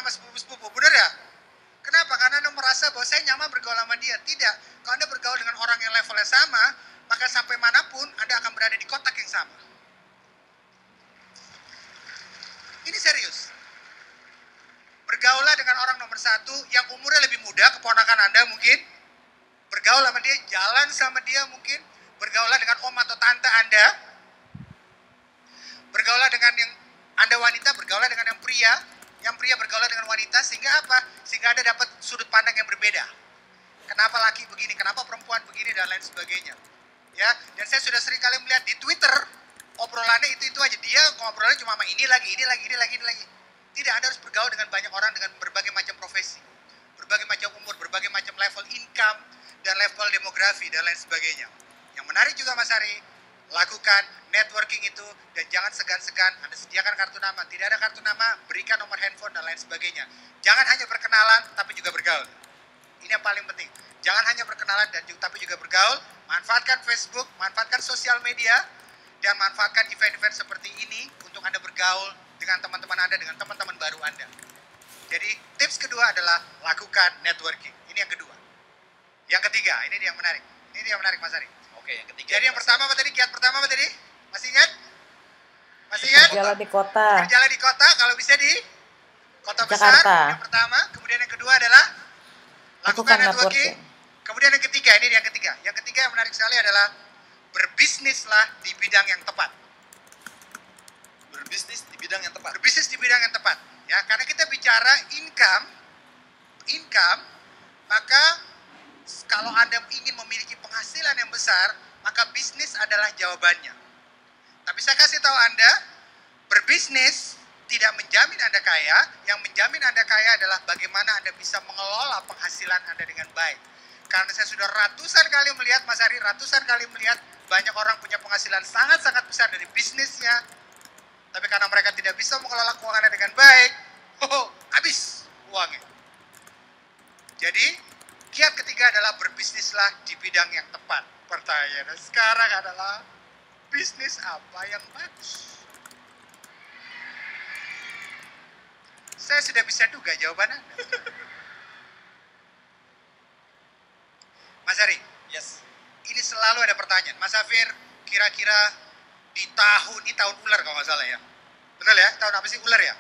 sama sepupu-sepupu, benar ya? Kenapa? Karena Anda merasa bahwa saya nyaman bergaul sama dia. Tidak. Kalau Anda bergaul dengan orang yang levelnya sama, maka sampai manapun Anda akan berada di kotak yang sama. Ini serius. Bergaulah dengan orang nomor satu yang umurnya lebih muda, keponakan Anda mungkin. Bergaul sama dia, jalan sama dia mungkin. Bergaulah dengan om atau tante Anda. Bergaulah dengan yang Anda wanita, bergaulah dengan yang pria. Yang pria bergaul dengan wanita, sehingga apa? Sehingga Anda dapat sudut pandang yang berbeda. Kenapa laki begini, kenapa perempuan begini, dan lain sebagainya. Ya, dan saya sudah sering kali melihat di Twitter, obrolannya itu aja. Dia ngobrolnya cuma sama ini lagi. Tidak, Anda harus bergaul dengan banyak orang dengan berbagai macam profesi. Berbagai macam umur, berbagai macam level income, dan level demografi, dan lain sebagainya. Yang menarik juga Mas Ari, lakukan networking itu dan jangan segan-segan Anda sediakan kartu nama. Tidak ada kartu nama, berikan nomor handphone dan lain sebagainya. Jangan hanya berkenalan tapi juga bergaul. Ini yang paling penting. Jangan hanya berkenalan tapi juga bergaul. Manfaatkan Facebook, manfaatkan sosial media, dan manfaatkan event-event seperti ini untuk Anda bergaul dengan teman-teman Anda, dengan teman-teman baru Anda. Jadi tips kedua adalah lakukan networking. Ini yang kedua. Yang ketiga, ini dia yang menarik. Ini dia yang menarik Mas Ari. Oke, yang ketiga. Jadi yang pertama apa tadi? Kiat pertama apa tadi? Masih ingat? Masih ingat? Berjalan di kota. Berjalan di kota, kalau bisa di kota Jakarta. besar. Yang pertama. Kemudian yang kedua adalah lakukan networking. Kemudian yang ketiga, ini yang ketiga. Yang ketiga yang menarik sekali adalah berbisnislah di bidang yang tepat. Berbisnis di bidang yang tepat. Berbisnis di bidang yang tepat. Ya, karena kita bicara income, maka kalau Anda ingin memiliki penghasilan yang besar, maka bisnis adalah jawabannya. Tapi saya kasih tahu Anda, berbisnis tidak menjamin Anda kaya. Yang menjamin Anda kaya adalah bagaimana Anda bisa mengelola penghasilan Anda dengan baik. Karena saya sudah ratusan kali melihat, Mas Ari, ratusan kali melihat banyak orang punya penghasilan sangat-sangat besar dari bisnisnya. Tapi karena mereka tidak bisa mengelola keuangannya dengan baik, habis uangnya. Jadi, kiat ketiga adalah berbisnislah di bidang yang tepat. Pertanyaannya sekarang adalah, bisnis apa yang bagus? Saya sudah bisa duga jawaban Anda. Mas Ari, Yes. ini selalu ada pertanyaan. Mas Hafir, kira-kira di tahun ular kalau nggak salah ya. Betul ya? Tahun apa sih ular ya?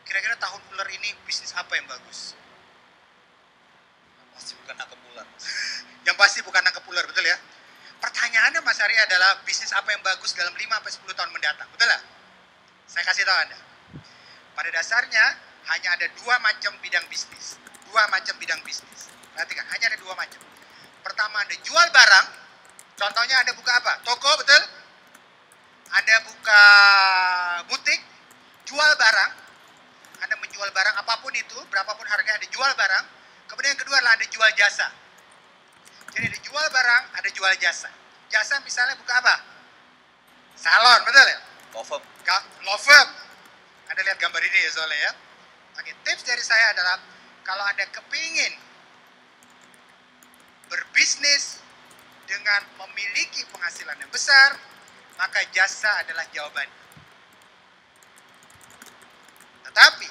Kira-kira tahun ular ini bisnis apa yang bagus? Pasti bukan nangkep ular. Yang pasti bukan nangkep ular, betul ya? Pertanyaannya Mas Ari adalah bisnis apa yang bagus dalam 5-10 tahun mendatang, betul ya? Saya kasih tahu Anda. Pada dasarnya hanya ada dua macam bidang bisnis. Perhatikan, hanya ada dua macam. Pertama, Anda jual barang. Contohnya Anda buka apa? Toko, betul? Anda buka butik, jual barang. Anda menjual barang apapun itu, berapapun harganya, Anda jual barang. Kemudian yang kedua adalah Anda jual jasa. Jadi ada jual barang, ada jual jasa. Jasa misalnya buka apa? Salon, betul ya? Law firm. Anda lihat gambar ini ya soalnya ya. Oke, tips dari saya adalah kalau Anda kepingin berbisnis dengan memiliki penghasilan yang besar, maka jasa adalah jawabannya. Tetapi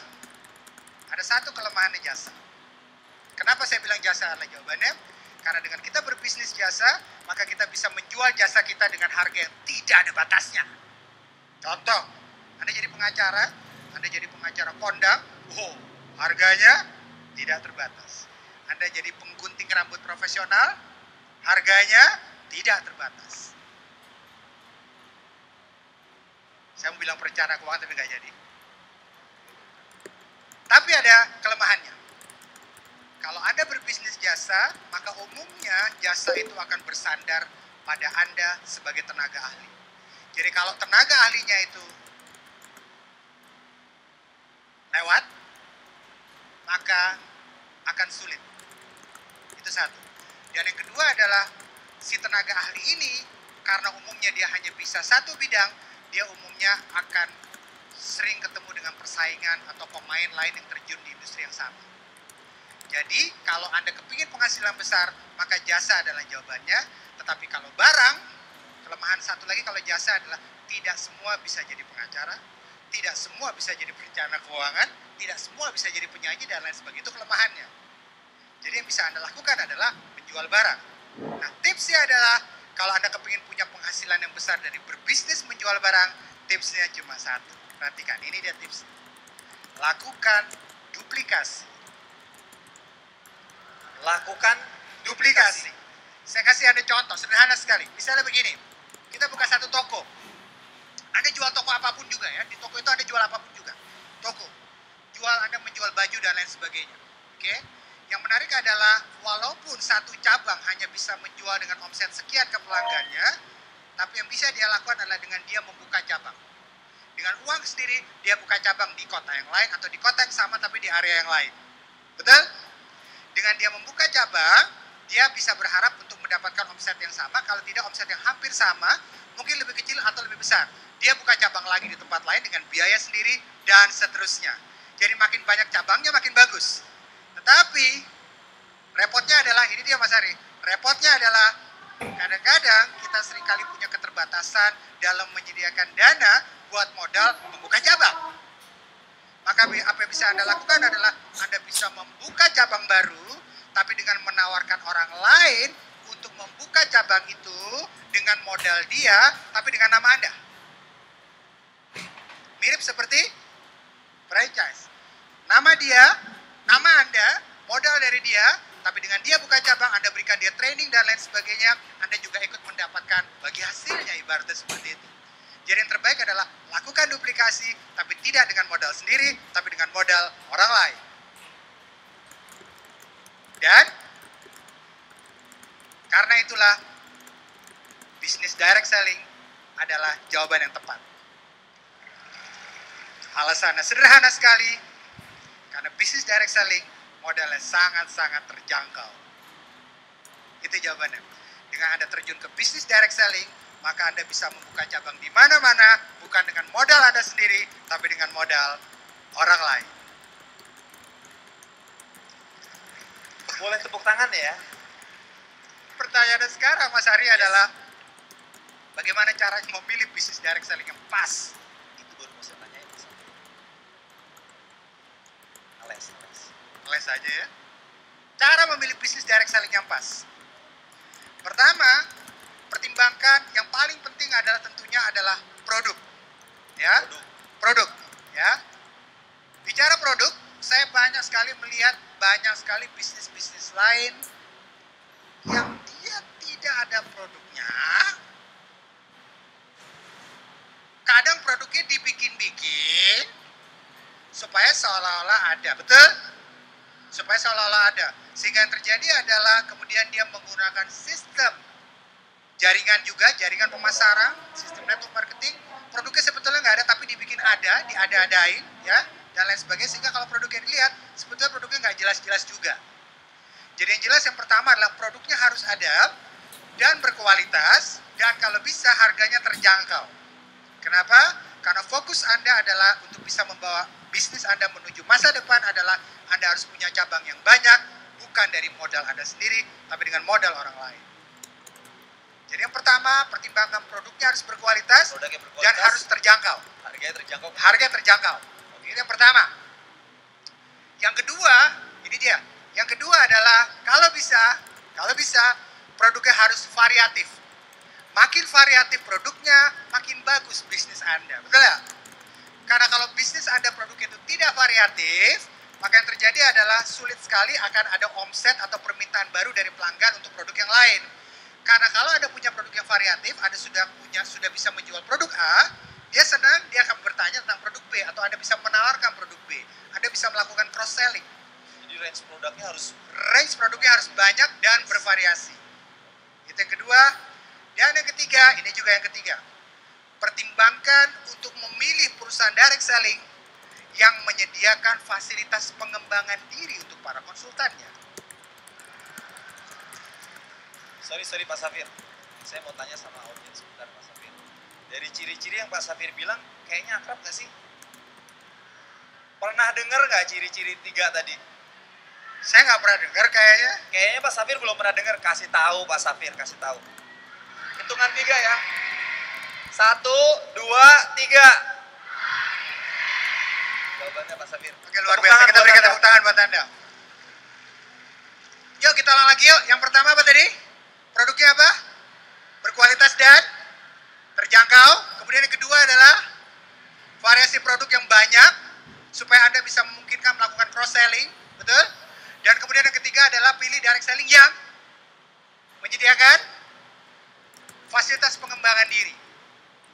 ada satu kelemahannya jasa. Kenapa saya bilang jasa adalah jawabannya? Karena dengan kita berbisnis jasa, maka kita bisa menjual jasa kita dengan harga yang tidak ada batasnya. Contoh, Anda jadi pengacara kondang, harganya tidak terbatas. Anda jadi penggunting rambut profesional, harganya tidak terbatas. Saya mau bilang perencana keuangan tapi nggak jadi. Tapi ada kelemahannya. Kalau Anda berbisnis jasa, maka umumnya jasa itu akan bersandar pada Anda sebagai tenaga ahli. Jadi kalau tenaga ahlinya itu lewat, maka akan sulit. Itu satu. Dan yang kedua adalah si tenaga ahli ini, karena umumnya dia hanya bisa satu bidang, dia umumnya akan sering ketemu dengan persaingan atau pemain lain yang terjun di industri yang sama. Jadi kalau Anda kepingin penghasilan besar, maka jasa adalah jawabannya. Tetapi kalau barang, kelemahan satu lagi kalau jasa adalah tidak semua bisa jadi pengacara, Tidak semua bisa jadi perencana keuangan, tidak semua bisa jadi penyanyi dan lain sebagainya. Itu kelemahannya. Jadi yang bisa Anda lakukan adalah menjual barang. Nah, tipsnya adalah kalau Anda kepingin punya penghasilan yang besar dari berbisnis menjual barang, tipsnya cuma satu. Perhatikan, ini dia tips. Lakukan duplikasi. Lakukan Duplikasi. Saya kasih Anda contoh, sederhana sekali. Misalnya begini, kita buka satu toko. Anda jual toko apapun juga ya, di toko itu Anda jual apapun juga. Toko. Anda menjual baju dan lain sebagainya. Oke? Yang menarik adalah walaupun satu cabang hanya bisa menjual dengan omset sekian ke pelanggannya, tapi yang bisa dia lakukan adalah dengan dia membuka cabang. Dengan uang sendiri, dia buka cabang di kota yang lain atau di kota yang sama tapi di area yang lain. Betul? Dengan dia membuka cabang, dia bisa berharap untuk mendapatkan omset yang sama, kalau tidak omset yang hampir sama, mungkin lebih kecil atau lebih besar. Dia buka cabang lagi di tempat lain dengan biaya sendiri dan seterusnya. Jadi makin banyak cabangnya makin bagus. Tetapi repotnya adalah, ini dia Mas Ari, repotnya adalah kadang-kadang kita seringkali punya keterbatasan dalam menyediakan dana buat modal membuka cabang. Maka apa yang bisa Anda lakukan adalah Anda bisa membuka cabang baru, tapi dengan menawarkan orang lain untuk membuka cabang itu dengan modal dia, tapi dengan nama Anda. Mirip seperti franchise. Nama dia, nama Anda, modal dari dia, tapi dengan dia buka cabang, Anda berikan dia training dan lain sebagainya, Anda juga ikut mendapatkan bagi hasilnya, ibaratnya seperti itu. Jadi yang terbaik adalah lakukan duplikasi, tapi tidak dengan modal sendiri, tapi dengan modal orang lain. Dan karena itulah bisnis direct selling adalah jawaban yang tepat. Alasannya sederhana sekali, karena bisnis direct selling modalnya sangat-sangat terjangkau. Itu jawabannya. Dengan Anda terjun ke bisnis direct selling, maka Anda bisa membuka cabang di mana-mana, bukan dengan modal Anda sendiri, tapi dengan modal orang lain. Boleh tepuk tangan ya? Pertanyaan sekarang Mas Ari adalah, bagaimana caranya memilih bisnis direct selling yang pas? Itu baru mau saya tanyain. Les aja ya. Cara memilih bisnis direct selling yang pas. Pertama, pertimbangkan yang paling penting adalah tentunya adalah produk. Ya, produk. Ya. Bicara produk, saya banyak sekali melihat banyak sekali bisnis-bisnis lain yang dia tidak ada produknya. Kadang produknya dibikin-bikin supaya seolah-olah ada, betul? Supaya seolah-olah ada. Sehingga yang terjadi adalah kemudian dia menggunakan sistem jaringan juga, jaringan pemasaran, sistem network marketing. Produknya sebetulnya nggak ada, tapi dibikin ada, diada-adain, ya, dan lain sebagainya. Sehingga kalau produknya dilihat, sebetulnya produknya nggak jelas-jelas juga. Jadi yang jelas yang pertama adalah produknya harus ada dan berkualitas, dan kalau bisa harganya terjangkau. Kenapa? Karena fokus Anda adalah untuk bisa membawa bisnis Anda menuju masa depan adalah Anda harus punya cabang yang banyak, bukan dari modal Anda sendiri, tapi dengan modal orang lain. Jadi yang pertama, pertimbangkan produknya harus berkualitas, dan harus terjangkau. Harganya terjangkau. Harganya terjangkau. Ini yang pertama. Yang kedua, ini dia. Yang kedua adalah kalau bisa produknya harus variatif. Makin variatif produknya, makin bagus bisnis Anda. Betul ya? Karena kalau bisnis Anda produknya itu tidak variatif, maka yang terjadi adalah sulit sekali akan ada omset atau permintaan baru dari pelanggan untuk produk yang lain. Karena kalau Anda punya produk yang variatif, Anda sudah bisa menjual produk A, dia senang, dia akan bertanya tentang produk B, atau Anda bisa menawarkan produk B. Anda bisa melakukan cross selling. Jadi range produknya harus banyak dan bervariasi. Itu yang kedua. Dan yang ketiga, ini juga yang ketiga. Pertimbangkan untuk memilih perusahaan direct selling yang menyediakan fasilitas pengembangan diri untuk para konsultannya. Sorry Pak Safir. Saya mau tanya sama audiens sebentar Pak Safir. Dari ciri-ciri yang Pak Safir bilang, kayaknya akrab gak sih? Pernah dengar gak ciri-ciri 3 tadi? Saya nggak pernah dengar kayaknya. Kayaknya Pak Safir belum pernah dengar. Kasih tahu Pak Safir, kasih tahu. Hitungan 3 ya. 1, 2, 3. jawabannya Pak Safir. Oke, luar Tepuk biasa. tangan Kita buat berikan Anda. tepuk tangan buat Anda. Yuk kita ulang lagi yuk. Yang pertama apa tadi? Produknya apa? Berkualitas dan terjangkau. Kemudian yang kedua adalah variasi produk yang banyak supaya Anda bisa memungkinkan melakukan cross selling, betul? Dan kemudian yang ketiga adalah pilih direct selling yang menyediakan fasilitas pengembangan diri.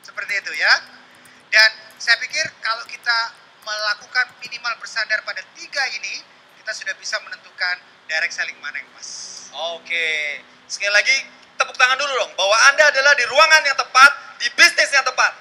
Seperti itu ya. Dan saya pikir kalau kita melakukan minimal bersandar pada 3 ini, kita sudah bisa menentukan direct selling mana yang pas. Oke, sekali lagi tepuk tangan dulu dong bahwa Anda adalah di ruangan yang tepat, di bisnis yang tepat.